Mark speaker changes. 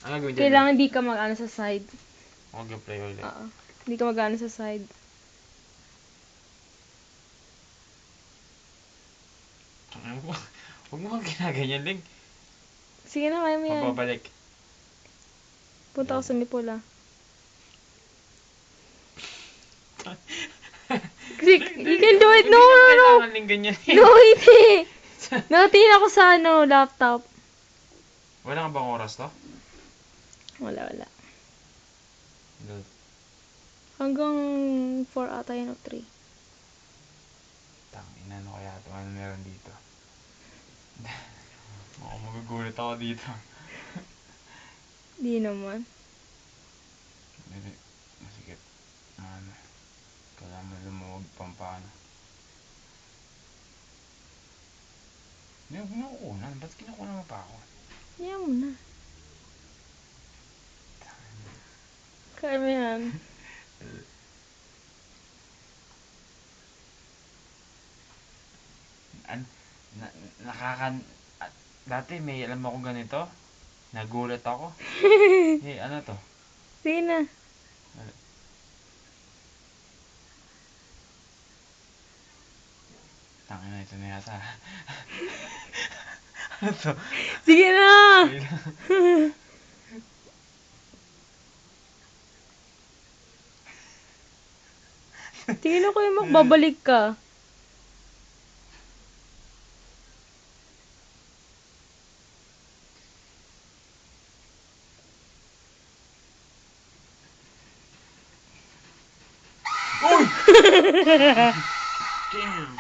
Speaker 1: Ang gagawin dyan?
Speaker 2: Kailangan di ka mag-ano sa side.
Speaker 1: Mag-play ulit.
Speaker 2: Oo. Hindi ka mag-ano sa side.
Speaker 1: Huwag mo kang ginaganyan, Ling.
Speaker 2: Sige na, kaya mo yan.
Speaker 1: Mababalik.
Speaker 2: Punta ako sa Mipula. You can do it. No, no, no.
Speaker 1: Kailangan, Ling, ganyan.
Speaker 2: No, hindi. Natingin ako sa laptop.
Speaker 1: Wala ka bang oras to?
Speaker 2: Wala.
Speaker 1: Good.
Speaker 2: Hanggang 4 ata yun o 3.
Speaker 1: Tangina, ano kaya ito? Ano meron dito? Mukhang magugulat ako dito.
Speaker 2: Di naman.
Speaker 1: Sige. Ano? Kailangan mo lumawag pampano. Hindi mo kinukunan. Ba't kinukunan mo pa ako?
Speaker 2: Yan mo na. Kaya mo yan.
Speaker 1: Dati may alam ako ganito. Nagulat ako. Ano to?
Speaker 2: Sige na.
Speaker 1: Tangina, ito na yata. Ano to?
Speaker 2: Sige na! Tingin ako yung magbabalik ka.
Speaker 1: Uy! Damn!